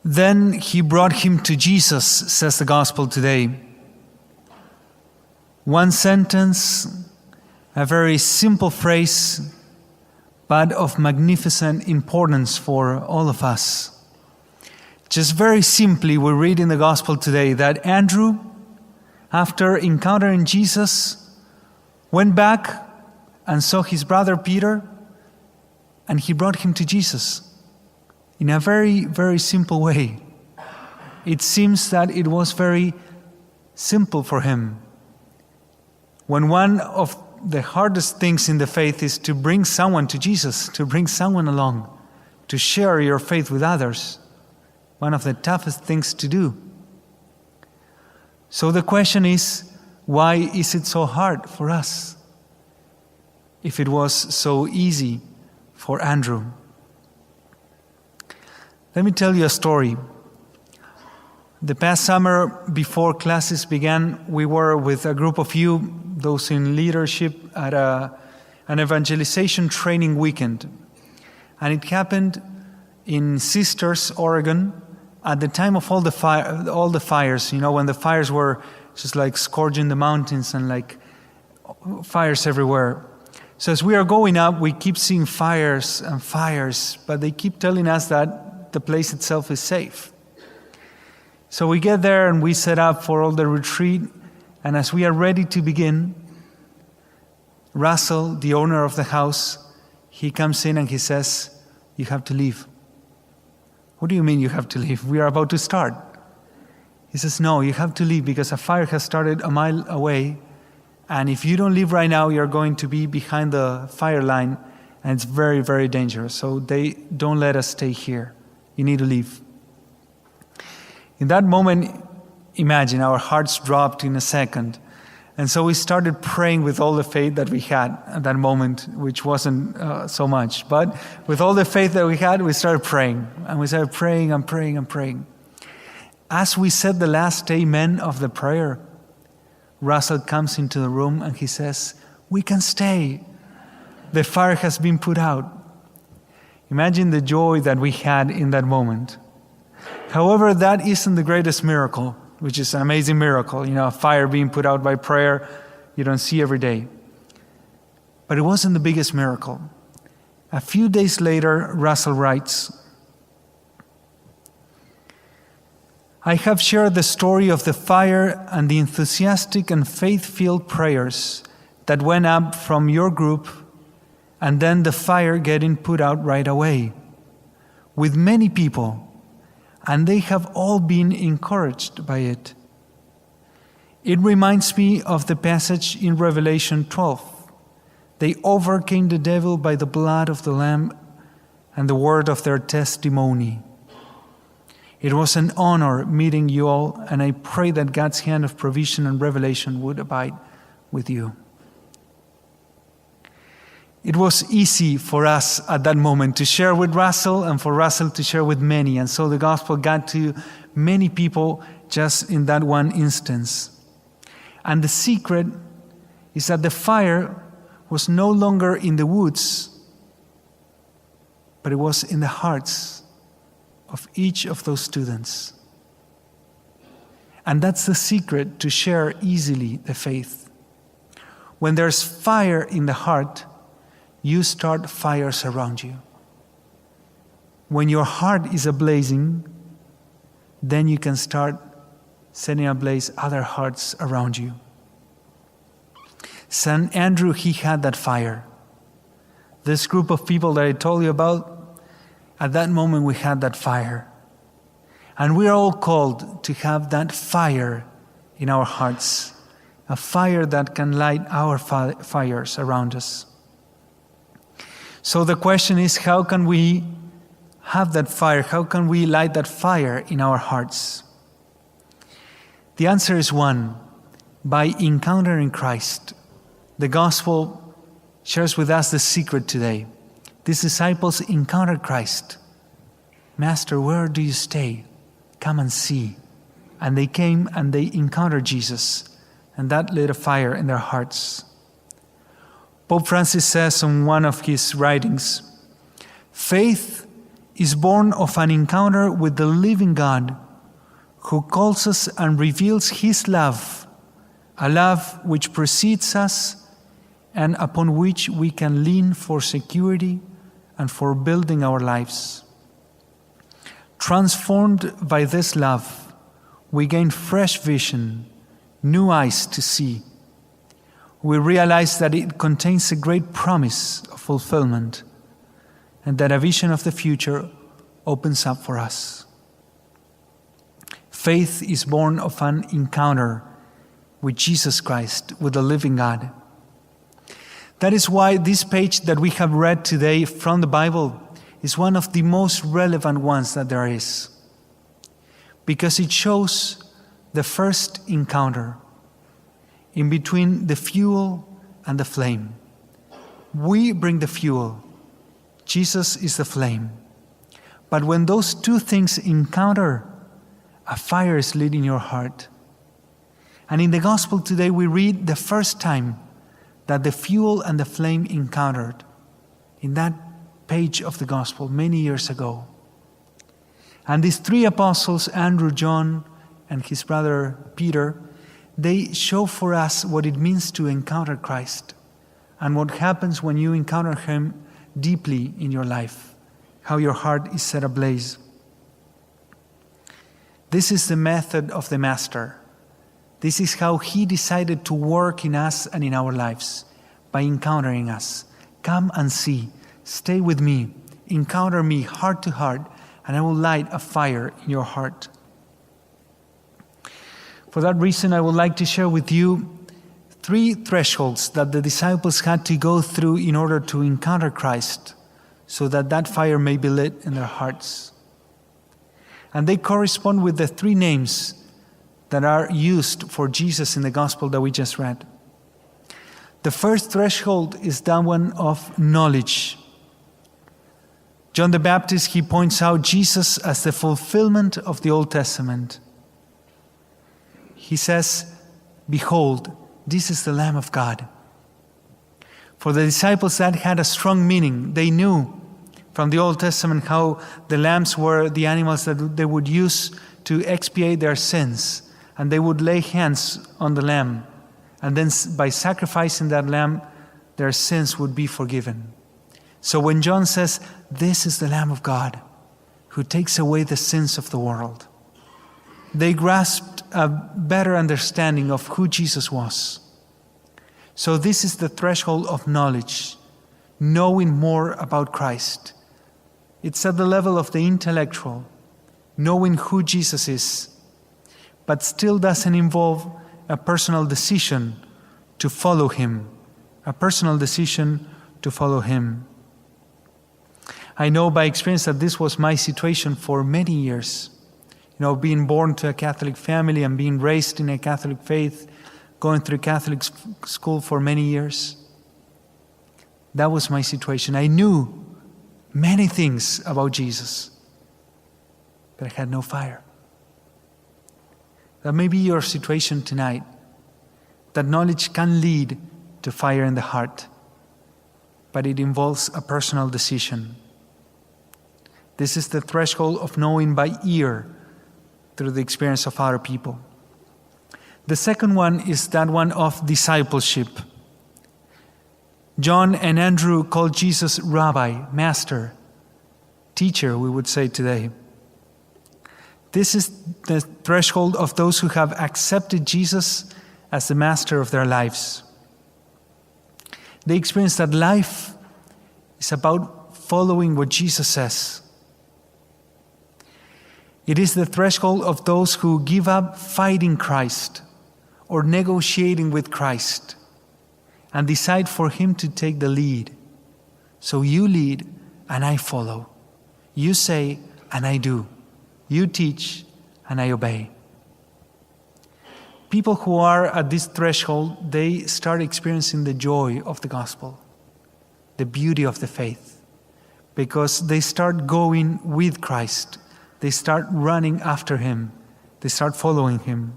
Then he brought him to Jesus, says the gospel today. One sentence, a very simple phrase, but of magnificent importance for all of us. Just very simply, we read in the gospel today that Andrew, after encountering Jesus, went back and saw his brother Peter, and he brought him to Jesus in a very, very simple way. It seems that it was very simple for him. When one of the hardest things in the faith is to bring someone to Jesus, to bring someone along, to share your faith with others, one of the toughest things to do. So the question is, why is it so hard for us? If it was so easy for Andrew. Let me tell you a story. The past summer, before classes began, we were with a group of you, those in leadership, at an evangelization training weekend. And it happened in Sisters, Oregon, at the time of all the fires, when the fires were just like scourging the mountains and like fires everywhere. So as we are going up, we keep seeing fires and fires, but they keep telling us that the place itself is safe. So we get there and we set up for all the retreat, and as we are ready to begin, Russell, the owner of the house, he comes in and he says, "You have to leave." "What do you mean you have to leave? We are about to start." He says, "No, you have to leave because a fire has started a mile away, and if you don't leave right now, you're going to be behind the fire line, and it's very, very dangerous. So they don't let us stay here. You need to leave." In that moment, imagine our hearts dropped in a second. And so we started praying with all the faith that we had at that moment, which wasn't so much. But with all the faith that we had, we started praying. And we started praying and praying and praying. As we said the last amen of the prayer, Russell comes into the room and he says, "We can stay. The fire has been put out." Imagine the joy that we had in that moment. However, that isn't the greatest miracle, which is an amazing miracle. A fire being put out by prayer, you don't see every day. But it wasn't the biggest miracle. A few days later, Russell writes, "I have shared the story of the fire and the enthusiastic and faith-filled prayers that went up from your group, and then the fire getting put out right away, with many people, and they have all been encouraged by it. It reminds me of the passage in Revelation 12. They overcame the devil by the blood of the Lamb and the word of their testimony. It was an honor meeting you all, and I pray that God's hand of provision and revelation would abide with you." It was easy for us at that moment to share with Russell and for Russell to share with many. And so the gospel got to many people just in that one instance. And the secret is that the fire was no longer in the woods, but it was in the hearts of each of those students. And that's the secret to share easily the faith. When there's fire in the heart, you start fires around you. When your heart is ablazing, then you can start setting ablaze other hearts around you. St. Andrew, he had that fire. This group of people that I told you about, at that moment we had that fire. And we are all called to have that fire in our hearts, a fire that can light our fires around us. So the question is, how can we have that fire? How can we light that fire in our hearts? The answer is one, by encountering Christ. The gospel shares with us the secret today. These disciples encountered Christ. "Master, where do you stay? Come and see." And they came and they encountered Jesus, and that lit a fire in their hearts. Pope Francis says in one of his writings, "Faith is born of an encounter with the living God, who calls us and reveals his love, a love which precedes us and upon which we can lean for security and for building our lives. Transformed by this love, we gain fresh vision, new eyes to see. We realize that it contains a great promise of fulfillment and that a vision of the future opens up for us. Faith is born of an encounter with Jesus Christ, with the living God. That is why this page that we have read today from the Bible is one of the most relevant ones that there is, because it shows the first encounter in between the fuel and the flame. We bring the fuel. Jesus is the flame. But when those two things encounter, a fire is lit in your heart. And in the gospel today, we read the first time that the fuel and the flame encountered in that page of the gospel many years ago. And these three apostles, Andrew, John, and his brother Peter, they show for us what it means to encounter Christ and what happens when you encounter him deeply in your life, how your heart is set ablaze. This is the method of the Master. This is how he decided to work in us and in our lives, by encountering us. Come and see. Stay with me. Encounter me heart to heart, and I will light a fire in your heart. For that reason, I would like to share with you 3 thresholds that the disciples had to go through in order to encounter Christ, so that that fire may be lit in their hearts. And they correspond with the 3 names that are used for Jesus in the gospel that we just read. The first threshold is that one of knowledge. John the Baptist, he points out Jesus as the fulfillment of the Old Testament. He says, "Behold, this is the Lamb of God." For the disciples, that had a strong meaning. They knew from the Old Testament how the lambs were the animals that they would use to expiate their sins. And they would lay hands on the lamb. And then by sacrificing that lamb, their sins would be forgiven. So when John says, "This is the Lamb of God who takes away the sins of the world," they grasped a better understanding of who Jesus was. So this is the threshold of knowledge, knowing more about Christ. It's at the level of the intellectual, knowing who Jesus is, but still doesn't involve a personal decision to follow him, a personal decision to follow him. I know by experience that this was my situation for many years. Being born to a Catholic family and being raised in a Catholic faith, going through Catholic school for many years. That was my situation. I knew many things about Jesus, but I had no fire. That may be your situation tonight, that knowledge can lead to fire in the heart, but it involves a personal decision. This is the threshold of knowing by ear through the experience of other people. The second one is that one of discipleship. John and Andrew called Jesus Rabbi, Master, Teacher, we would say today. This is the threshold of those who have accepted Jesus as the master of their lives. They experience that life is about following what Jesus says. It is the threshold of those who give up fighting Christ or negotiating with Christ and decide for him to take the lead. So you lead and I follow. You say and I do. You teach and I obey. People who are at this threshold, they start experiencing the joy of the gospel, the beauty of the faith, because they start going with Christ. They start running after him. They start following him.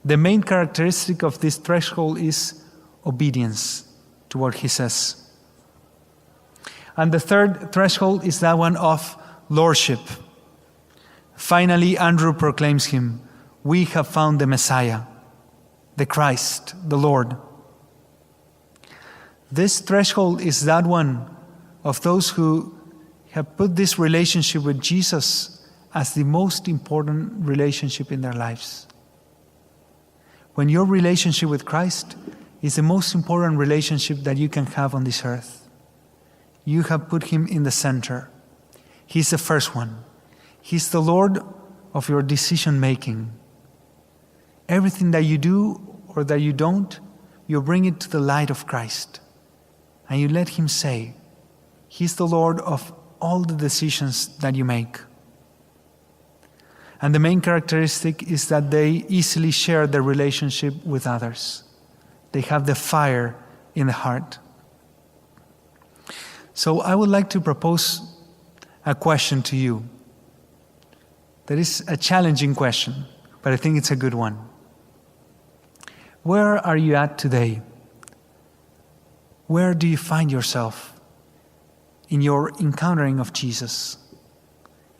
The main characteristic of this threshold is obedience to what he says. And the third threshold is that one of lordship. Finally, Andrew proclaims him, "We have found the Messiah, the Christ, the Lord." This threshold is that one of those who have put this relationship with Jesus as the most important relationship in their lives. When your relationship with Christ is the most important relationship that you can have on this earth, you have put him in the center. He's the first one. He's the Lord of your decision making. Everything that you do or that you don't, you bring it to the light of Christ. And you let him say, he's the Lord of all the decisions that you make. And the main characteristic is that they easily share their relationship with others. They have the fire in the heart. So I would like to propose a question to you. That is a challenging question, but I think it's a good one. Where are you at today? Where do you find yourself in your encountering of Jesus?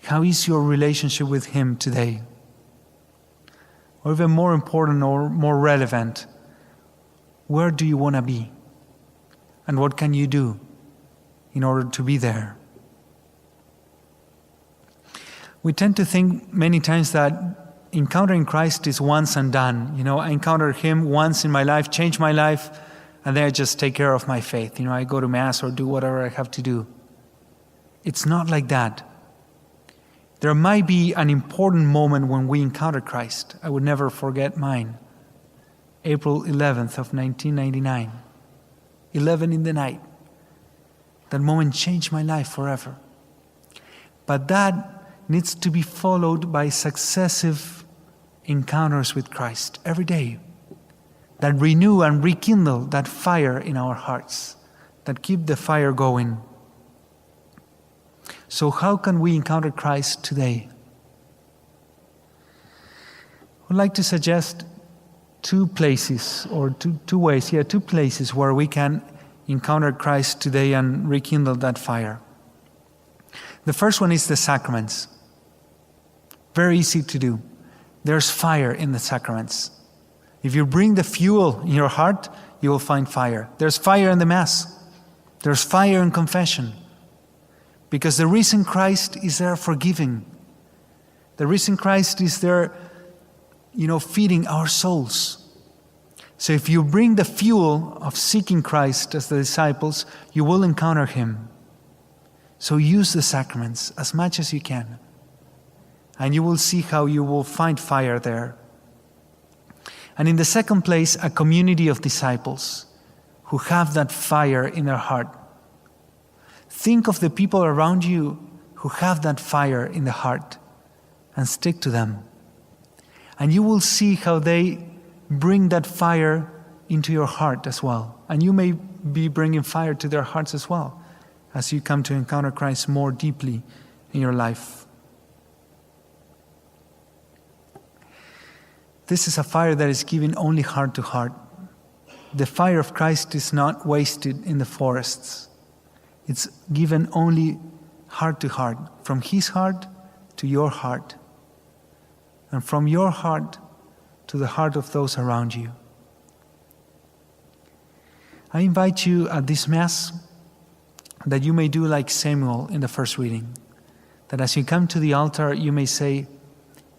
How is your relationship with him today? Or even more important or more relevant, where do you want to be? And what can you do in order to be there? We tend to think many times that encountering Christ is once and done. I encountered him once in my life, changed my life, and then I just take care of my faith. I go to Mass or do whatever I have to do. It's not like that. There might be an important moment when we encounter Christ. I would never forget mine. April 11th of 1999. 11 in the night. That moment changed my life forever. But that needs to be followed by successive encounters with Christ every day that renew and rekindle that fire in our hearts, that keep the fire going. So how can we encounter Christ today? I would like to suggest two places where we can encounter Christ today and rekindle that fire. The first one is the sacraments. Very easy to do. There's fire in the sacraments. If you bring the fuel in your heart, you will find fire. There's fire in the Mass. There's fire in confession. Because the risen Christ is there forgiving. The risen Christ is there, feeding our souls. So if you bring the fuel of seeking Christ as the disciples, you will encounter him. So use the sacraments as much as you can. And you will see how you will find fire there. And in the second place, a community of disciples who have that fire in their heart. Think of the people around you who have that fire in the heart and stick to them. And you will see how they bring that fire into your heart as well. And you may be bringing fire to their hearts as well as you come to encounter Christ more deeply in your life. This is a fire that is given only heart to heart. The fire of Christ is not wasted in the forests. It's given only heart to heart, from his heart to your heart, and from your heart to the heart of those around you. I invite you at this Mass that you may do like Samuel in the first reading, that as you come to the altar, you may say,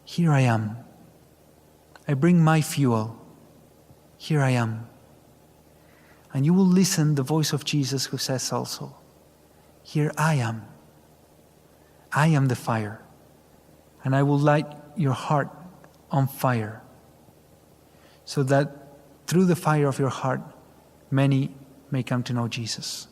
"Here I am. I bring my fuel. Here I am." And you will listen the voice of Jesus who says also, "Here I am. I am the fire, and I will light your heart on fire, so that through the fire of your heart, many may come to know Jesus."